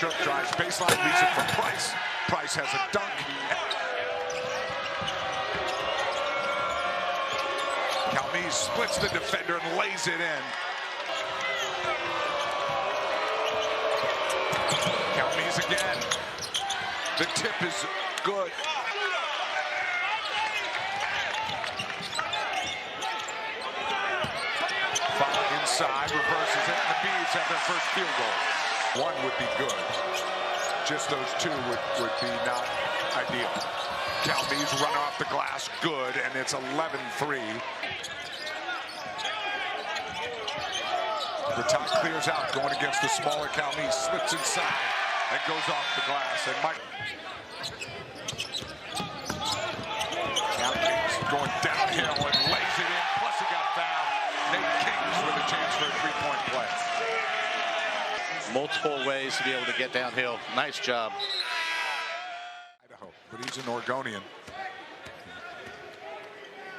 stroke, drives baseline, leaves it for Price. Price has a dunk. Calmes splits the defender and lays it in. Calmes again. The tip is good. Foul inside, reverses it, and the Bees have their first field goal. One would be good. Just those two would be not ideal. Calmes run off the glass, good, and it's 11-3. The top clears out, going against the smaller Calmes, slips inside, and goes off the glass. And Mike Calmes going downhill and lays it in, plus he got fouled. Nate Kings with a chance for a three-point play. Multiple ways to be able to get downhill. Nice job. Idaho, but he's an Oregonian.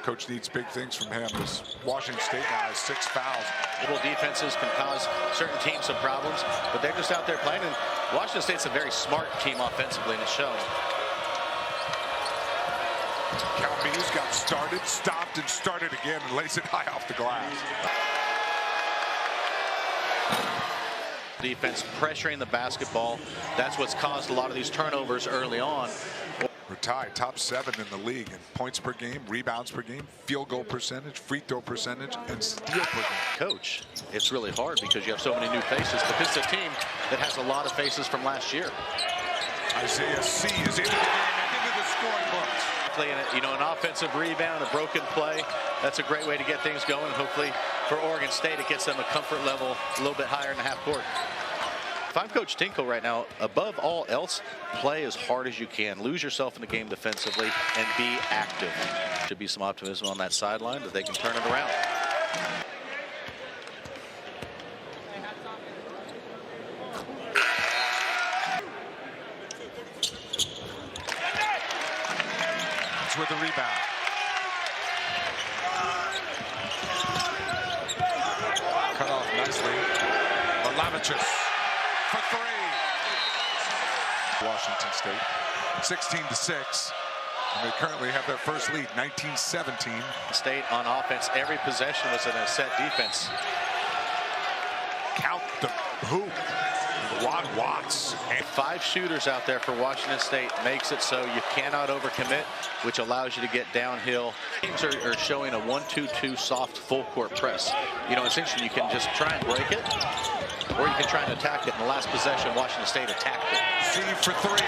Coach needs big things from him. This Washington State now has 6 fouls. Little defenses can cause certain teams some problems, but they're just out there playing. And Washington State's a very smart team offensively, and it's showing. Calmes got started, stopped, and started again, and lays it high off the glass. Defense pressuring the basketball. That's what's caused a lot of these turnovers early on. We're tied top 7 in the league in points per game, rebounds per game, field goal percentage, free throw percentage, and steal per game. Coach, it's really hard because you have so many new faces, but this is a team that has a lot of faces from last year. Isaiah C. is into the game and into the scoring books. You know, an offensive rebound, a broken play, that's a great way to get things going. Hopefully for Oregon State, it gets them a comfort level a little bit higher in the half court. If I'm Coach Tinkle right now, above all else, play as hard as you can. Lose yourself in the game defensively and be active. Should be some optimism on that sideline that they can turn it around. With the rebound. Cut off nicely. Malavicius for 3. Washington State 16-6. And they currently have their first lead, 19-17. State on offense, every possession was in a set defense. Count the hoop. Rod Watts. And 5 shooters out there for Washington State makes it so you cannot overcommit, which allows you to get downhill. Teams are showing a 1-2-2 soft full court press. You know, it's interesting. You can just try and break it, or you can try and attack it. In the last possession, Washington State attacked it. C for 3. Got it.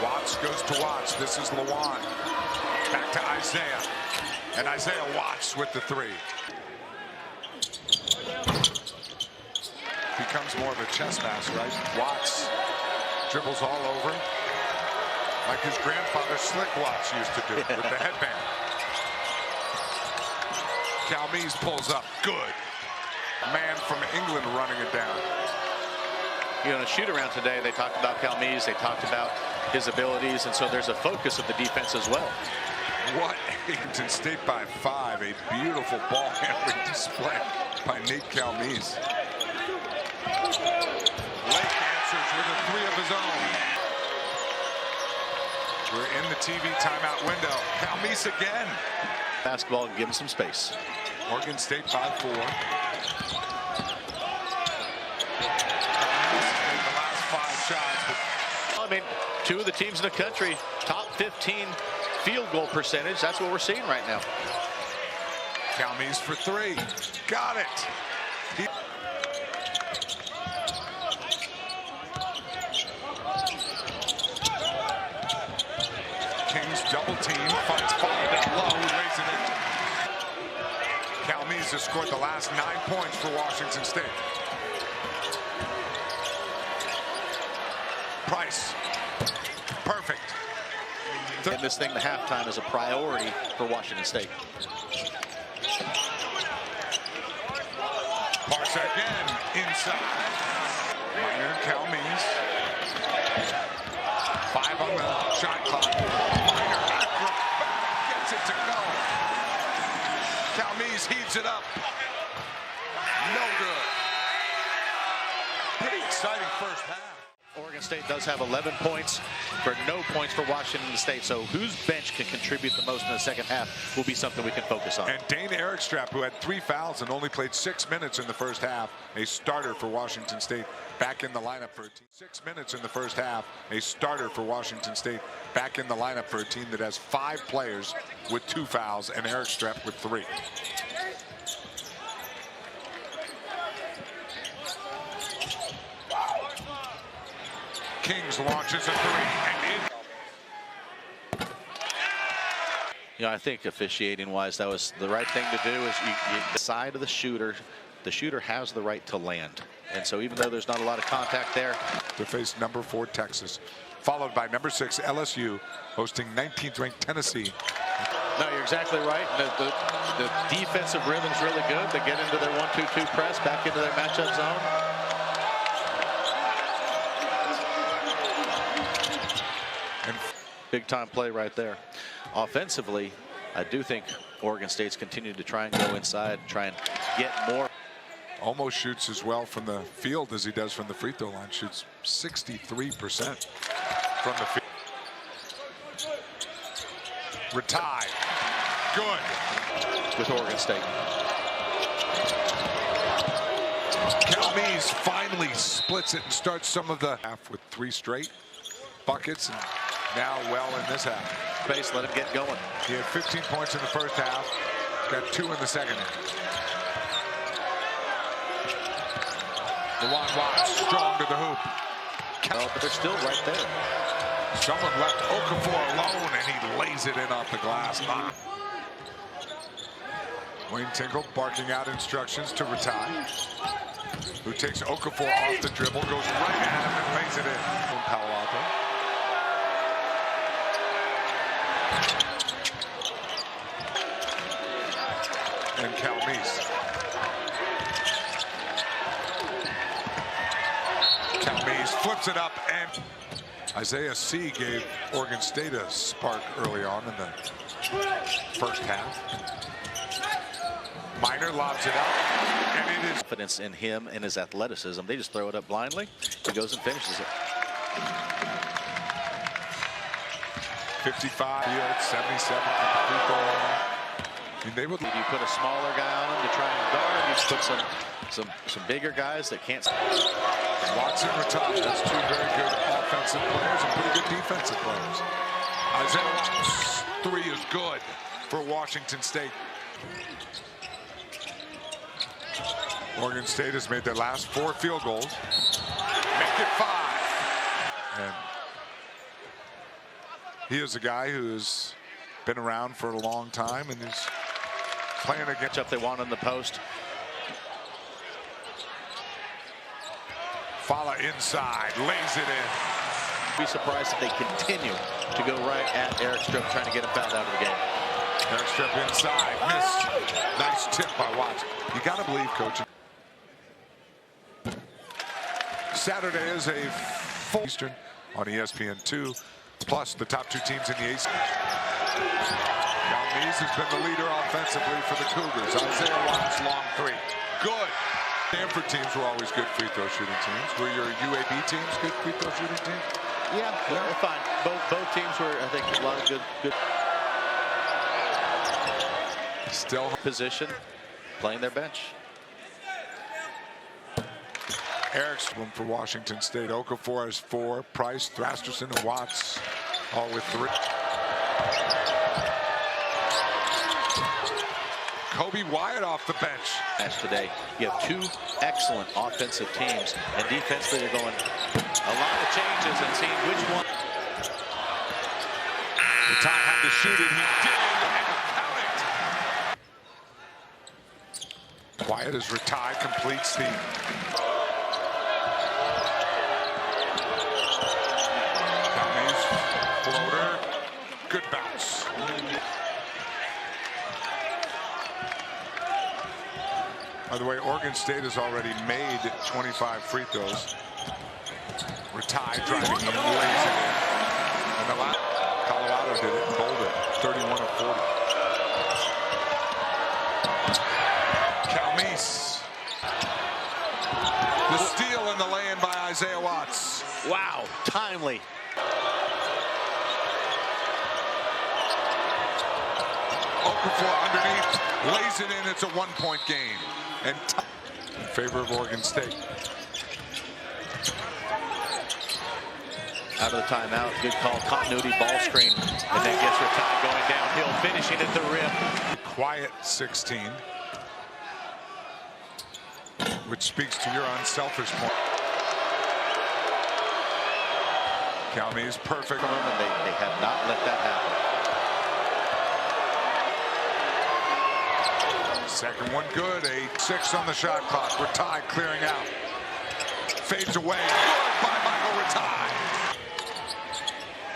Watts goes to Watts. This is Lawan. Back to Isaiah. And Isaiah Watts with the 3. Becomes more of a chess master, right? Watts dribbles all over, like his grandfather Slick Watts used to do with the headband. Calmes pulls up, good. Man from England running it down. You know, in a shoot around today, they talked about Calmes, they talked about his abilities, and so there's a focus of the defense as well. What? Washington State by 5, a beautiful ball handling display by Nate Calmes. Lake answers with a 3 of his own. We're in the TV timeout window. Calmes again. Basketball and give him some space. Oregon State 5-4. The last 5 shots. I mean, 2 of the teams in the country, top 15 field goal percentage. That's what we're seeing right now. Calmes for 3. Got it. Kings double team, finds Fowler down low, lays it in. Calmes has scored the last 9 points for Washington State. Price, perfect. And this thing to halftime is a priority for Washington State. Parks again, inside. Minor, Calmes. 5 on the shot clock. Minor, acrobatic, gets it to go. Calmes heaves it up. No good. first half. Oregon State does have 11 points for no points for Washington State. So whose bench can contribute the most in the second half will be something we can focus on. And Dane Erikstrap, who had 3 fouls and only played 6 minutes in the first half, a starter for Washington State, back in the lineup for a team. 6 minutes in the first half, a starter for Washington State, back in the lineup for a team that has 5 players with 2 fouls and Erikstrap with 3. Kings launches a 3 and in. You know, I think officiating wise, that was the right thing to do. Is the side of the shooter has the right to land. And so even though there's not a lot of contact there. To face number 4 Texas, followed by number 6 LSU, hosting 19th ranked Tennessee. No, you're exactly right. The defensive rhythm's really good. They get into their 1-2-2 press, back into their matchup zone. And big time play right there. Offensively, I do think Oregon State's continued to try and go inside, try and get more. Almost shoots as well from the field as he does from the free throw line. Shoots 63% from the field. Retied. Good. With Oregon State. Cal Mees finally splits it and starts some of the half with 3 straight buckets, and now well in this half. Pace, let him get going. He had 15 points in the first half, got 2 in the second half. Lawan Watts strong to the hoop. But they're still right there. Someone left Okafor alone, and he lays it in off the glass. Wayne Tinkle barking out instructions to Ratai, who takes Okafor off the dribble, goes right at him and lays it in. From Palo Alto. And Cal Mees. Cal Mees flips it up, and Isaiah C. gave Oregon State a spark early on in the first half. Minor lobs it up, and it is confidence in him and his athleticism. They just throw it up blindly. He goes and finishes it. 55, 77 from the free throw line. I mean, they would. You put a smaller guy on him to try and guard. You put some bigger guys that can't. Watson, Ratai. That's 2 very good offensive players and pretty good defensive players. Isaiah Watts' 3 is good for Washington State. Oregon State has made their last 4 field goals. Make it 5. And he is a guy who's been around for a long time and is playing against. Up they want in the post. Fala inside, lays it in. Be surprised if they continue to go right at Erikstrap, trying to get him fouled out of the game. Erikstrap inside, missed. Nice tip by Watts. You got to believe, Coach. Saturday is a full Eastern on ESPN2, plus the top 2 teams in the ACC. Cal Mees has been the leader offensively for the Cougars. Isaiah Watts, long 3. Good. Stanford teams were always good free throw shooting teams. Were your UAB teams good free throw shooting teams? Yeah, they're fine. Both teams were, I think, a lot of good Still position, playing their bench. Erikstrap for Washington State. Okafor has 4. Price, Thrasterson, and Watts all with 3. Kobe Wyatt off the bench. As today, you have 2 excellent offensive teams, and defensively they're going a lot of changes and seeing which one. The tie had to shoot it. He did, and count it. Wyatt is retired, completes the. Floater, good bounce. By the way, Oregon State has already made 25 free throws. Ratai driving in, lays it in. And the last, Colorado did it in Boulder, 31 of 40. Cal Mees. The steal and the lay-in by Isaiah Watts. timely. Okafor underneath, lays it in. It's a 1-point game. And in favor of Oregon State. Out of the timeout, good call, continuity, ball screen, and then gets Rattay going downhill, finishing at the rim. Quiet 16, which speaks to your unselfish point. Calme's perfect. And they have not let that happen. Second one good, 8-6 on the shot clock. Rattay clearing out. Fades away, good by Michael Rattay.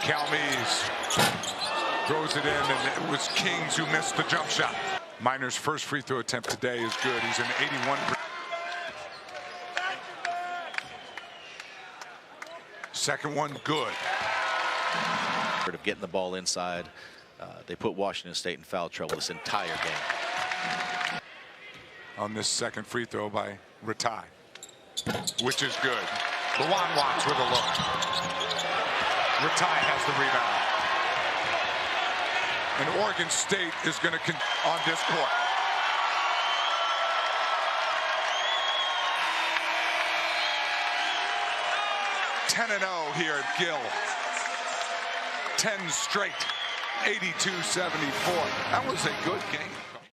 Calmes throws it in, and it was Kings who missed the jump shot. Miner's first free throw attempt today is good. He's an 81%. Second one good. Of getting the ball inside, they put Washington State in foul trouble this entire game. On this second free throw by Rattay, which is good. Luan Watts with a look. Rattay has the rebound. And Oregon State is going to on this court. (10-0) here at Gill. 10 straight, 82-74. That was a good game.